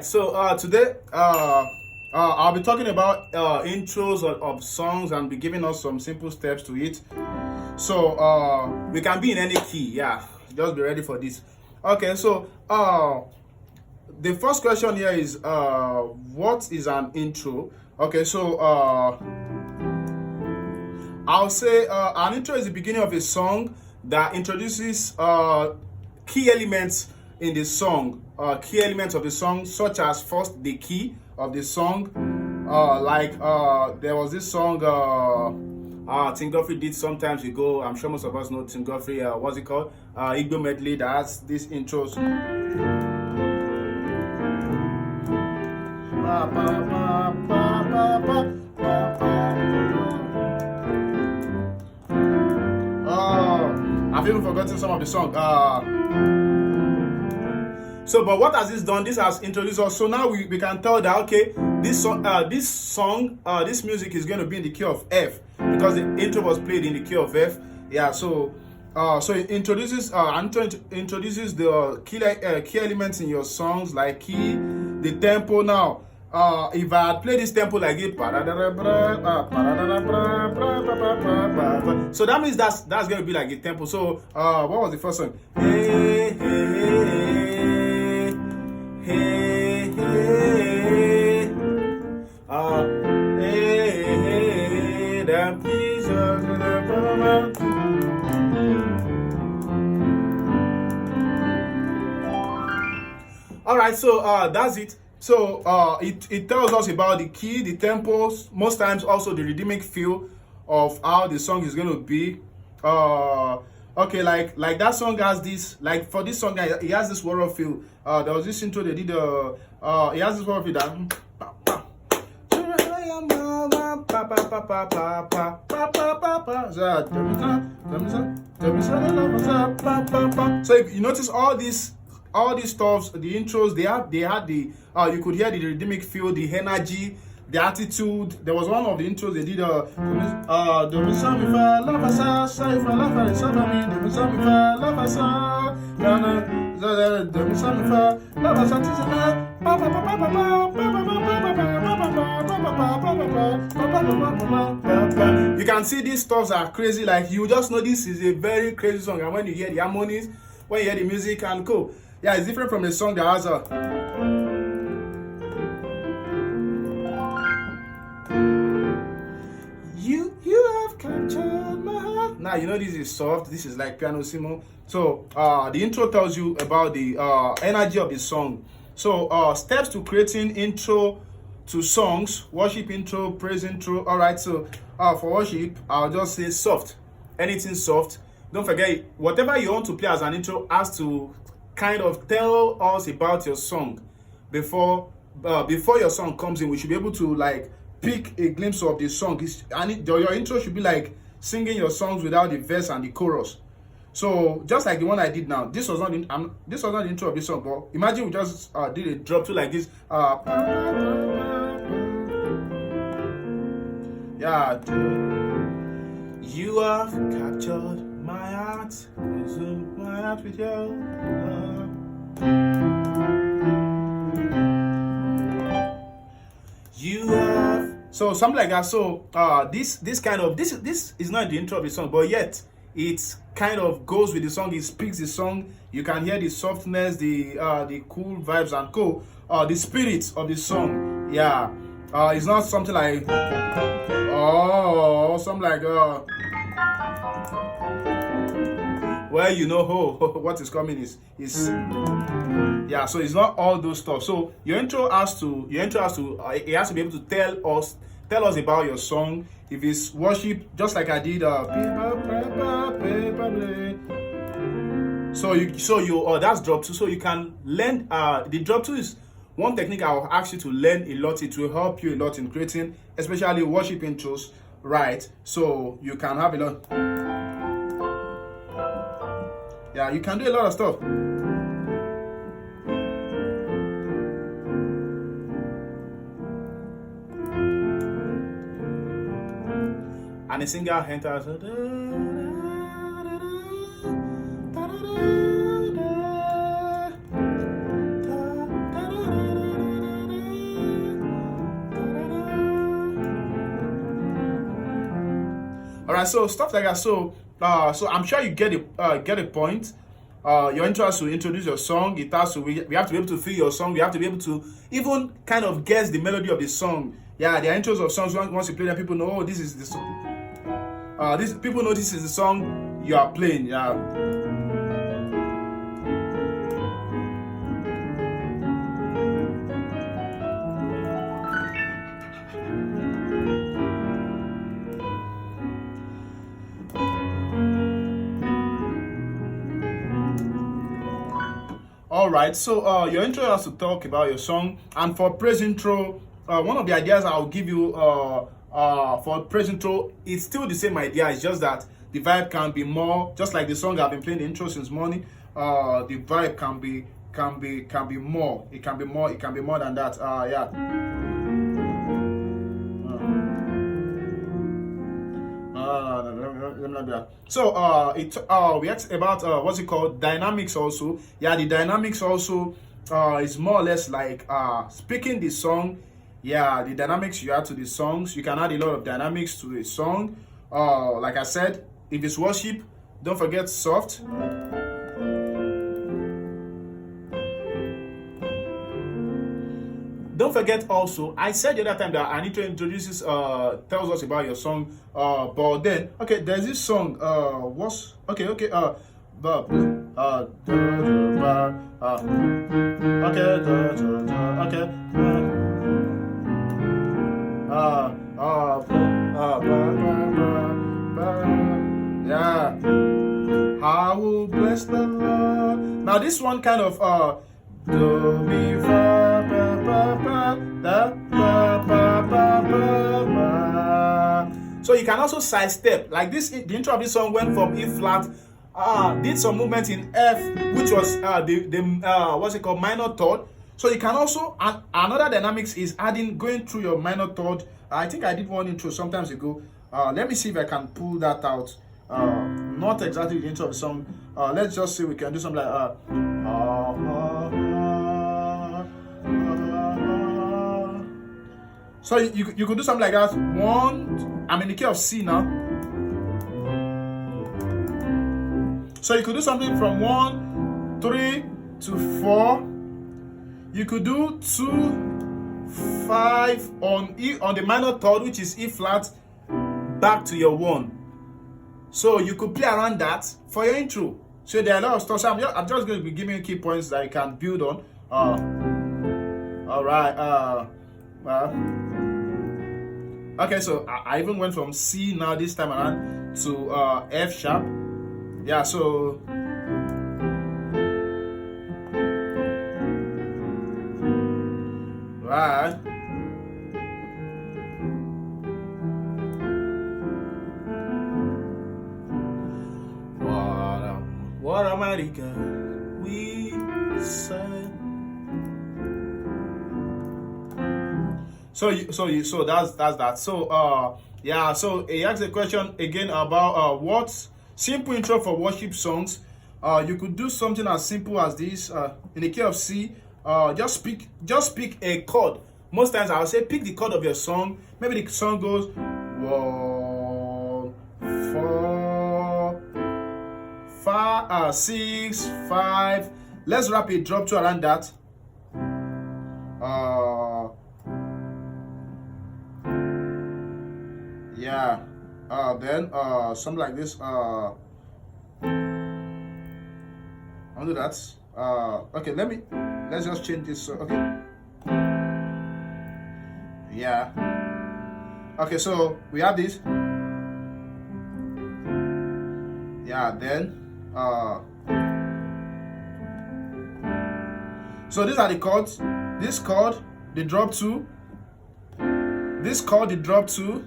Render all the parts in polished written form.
So today I'll be talking about intros of songs and be giving us some simple steps to it. So we can be in any key. Yeah, just be ready for this. Okay, so the first question here is what is an intro? Okay, so I'll say an intro is the beginning of a song that introduces key elements in the song, key elements of the song, such as first the key of the song. There was this song Tim Godfrey did some time ago. I'm sure most of us know Tim Godfrey. What's it called? Igbo medley that has these intros. I've even forgotten some of the song. But what has this done? This has introduced us. So now we can tell that okay, this music is going to be in the key of F because the intro was played in the key of F. Yeah. So it introduces introduces the key elements in your songs like key, the tempo. Now, if I had played this tempo like it, so that means that's going to be like the tempo. So what was the first song? Hey, hey, hey, hey, hey, hey, the peace of the all right, so that's it. So it tells us about the key, the tempos, most times also the rhythmic feel of how the song is going to be. Okay, like that song has this, like for this song, it has this warrior feel. There was this intro they did. It has this warrior feel that. So if you notice all these stuffs, the intros, they had the you could hear the rhythmic feel, the energy, the attitude. There was one of the intros they did you can see these stuffs are crazy, like you just know this is a very crazy song, and when you hear the harmonies, when you hear the music and cool. Yeah, it's different from the song that has You have captured my heart. Now you know this is soft, this is like piano simo. So the intro tells you about the energy of the song. So steps to creating intro to songs: worship intro, praise intro. Alright, so for worship, I'll just say soft. Anything soft. Don't forget, whatever you want to play as an intro has to kind of tell us about your song before your song comes in. We should be able to like pick a glimpse of the song. Your intro should be like singing your songs without the verse and the chorus. So just like the one I did now, this was not the intro of this song, but imagine we just did a drop to like this. Yeah. You have captured my heart, consume my heart with your love. You have something like that. So this is not the intro of the song, but yet it kind of goes with the song. It speaks the song. You can hear the softness, the cool vibes and cool, the spirit of the song. Yeah, it's not something like something like well, you know what is coming is yeah. So it's not all those stuff. So your intro has to it has to be able to tell us about your song. If it's worship, just like I did that's drop 2. So you can learn the drop 2 is one technique I will ask you to learn a lot. It will help you a lot in creating especially worship intros, right? So you can have a lot. Yeah, you can do a lot of stuff. And the singer enters. so stuff like that. So I'm sure you get a point. Your intro has to introduce your song. It has to we have to be able to feel your song. We have to be able to even kind of guess the melody of the song. Yeah, the intros of songs. Once you play them, people know, oh, this is the song. This people know this is the song you are playing. Yeah. All right, so your intro has to talk about your song, and for praise intro, one of the ideas I'll give you for praise intro, it's still the same idea. It's just that the vibe can be more, just like the song I've been playing the intro since morning. The vibe can be more. It can be more. It can be more than that. Yeah. Let me not do that. So we asked about what's it called, dynamics also. Yeah, the dynamics also is more or less like speaking the song. Yeah, the dynamics you add to the songs. You can add a lot of dynamics to a song. Like I said, if it's worship, don't forget soft. Don't forget also, I said the other time that Anita introduces tells us about your song, but then okay, there's this song, what's okay, okay, yeah, I will bless the Lord. Now this one kind of do mi fa ba ba ba da ba ba ba ba ba. So you can also sidestep like this. The intro of this song went from E flat, did some movement in F, which was the what's it called, minor third. So you can also another dynamics is adding going through your minor third. I think I did one intro sometimes ago. Let me see if I can pull that out. Not exactly the intro of the song. Let's just see we can do something like so you could do something like that. I'm in the key of C now. So you could do something from 1, 3 to 4. You could do 2, 5 on the minor third, which is E flat, back to your 1. So you could play around that for your intro. So there are a lot of stuff. So I'm just going to be giving you key points that you can build on. All right. Okay, so I even went from C now this time around to F sharp. Yeah, so right. What a mighty God we serve. So that's that. So yeah, so he asked a question again about what simple intro for worship songs. You could do something as simple as this. In the key of C, just pick a chord. Most times I'll say pick the chord of your song. Maybe the song goes 1, 4, 5, 6, 5. Let's wrap a drop to around that. Yeah. Then something like this. I'll do that. Okay, let's just change this. Okay. Yeah. Okay, so we have this. Yeah, then so these are the chords. This chord, the drop 2. This chord, the drop 2.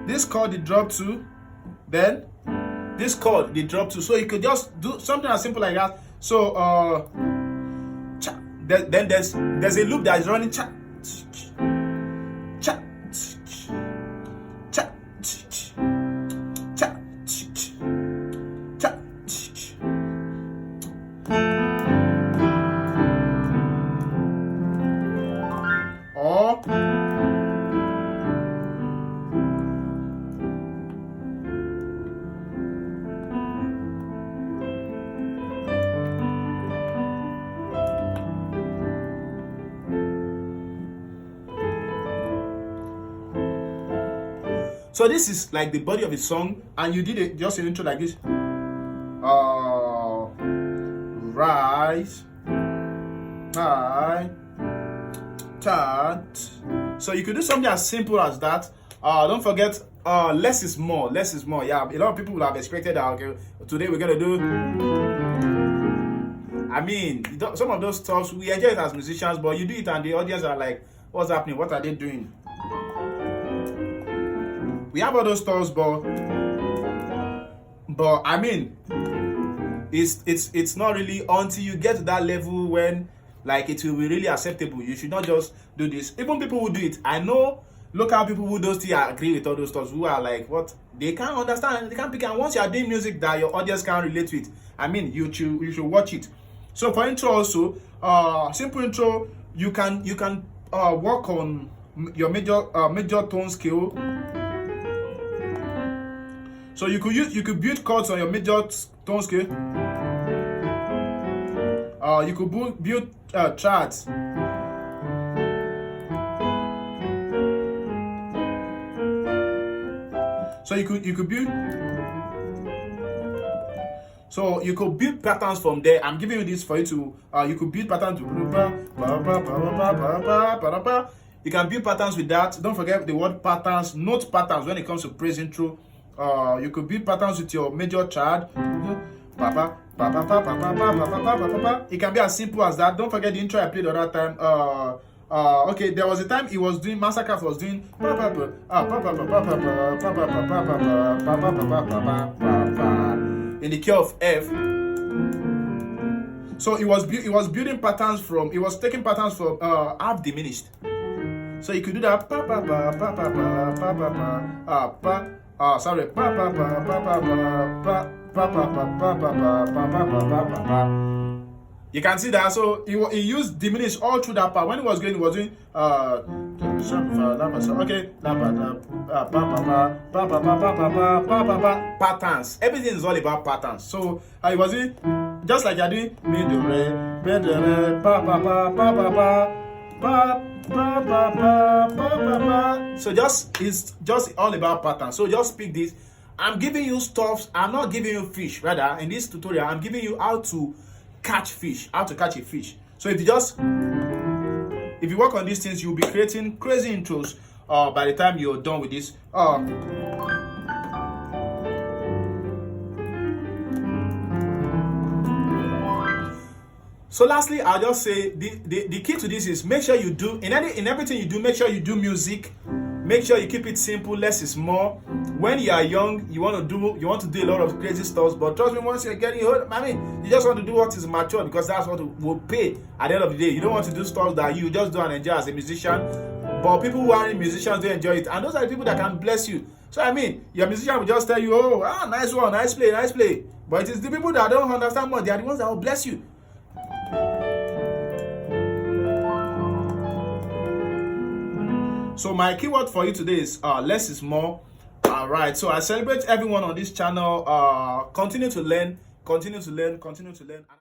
This chord, the drop 2. Then this chord, the drop 2. So you could just do something as simple like that. So then there's a loop that is running. Cha, cha, cha, cha, cha. So this is like the body of the song, and you did it just an intro like this. Rise, high, tat. So you could do something as simple as that. Don't forget, less is more. Less is more. Yeah, a lot of people would have expected that. Okay, today we're gonna do. I mean, some of those stuff we enjoy it as musicians, but you do it and the audience are like, "What's happening? What are they doing?" We have all those stuff, but I mean, it's not really until you get to that level when like it will be really acceptable. You should not just do this. Even people who do it, I know local people who don't still agree with all those stuff, who are like, what, they can't understand, they can't pick. And once you are doing music that your audience can relate with, I mean, you should watch it. So for intro also, simple intro, you can work on your major tone scale. So you could build chords on your major tone scale. You could build charts. So you could build. So you could build patterns from there. I'm giving you this for you to. You could build patterns. You can build patterns with that. Don't forget the word patterns. Note patterns when it comes to praise intro. You could build patterns with your major chord. It can be as simple as that. Don't forget the intro I played the other time. Okay, there was a time he was doing Massacre was doing in the key of F. So he was building patterns from. He was taking patterns from half diminished. So you could do that. Sorry. You can see that. So he used diminished all through that part. When he was doing okay. Patterns. Everything is all about patterns. So he was doing just like you're doing mi do re so it's just all about patterns. So just pick this. I'm giving you stuff. I'm not giving you fish. Rather, in this tutorial, I'm giving you how to catch fish, how to catch a fish. So if you work on these things, you'll be creating crazy intros by the time you're done with this. So lastly, I'll just say the key to this is make sure you do in everything you do, make sure you do music. Make sure you keep it simple, less is more. When you are young, you want to do a lot of crazy stuff, but trust me, once you're getting old, I mean, you just want to do what is mature because that's what will pay at the end of the day. You don't want to do stuff that you just do and enjoy as a musician, but people who aren't musicians don't enjoy it, and those are the people that can bless you. So I mean, your musician will just tell you, nice one, nice play, but it is the people that don't understand more, they are the ones that will bless you. So my keyword for you today is less is more. All right. So I celebrate everyone on this channel. Continue to learn.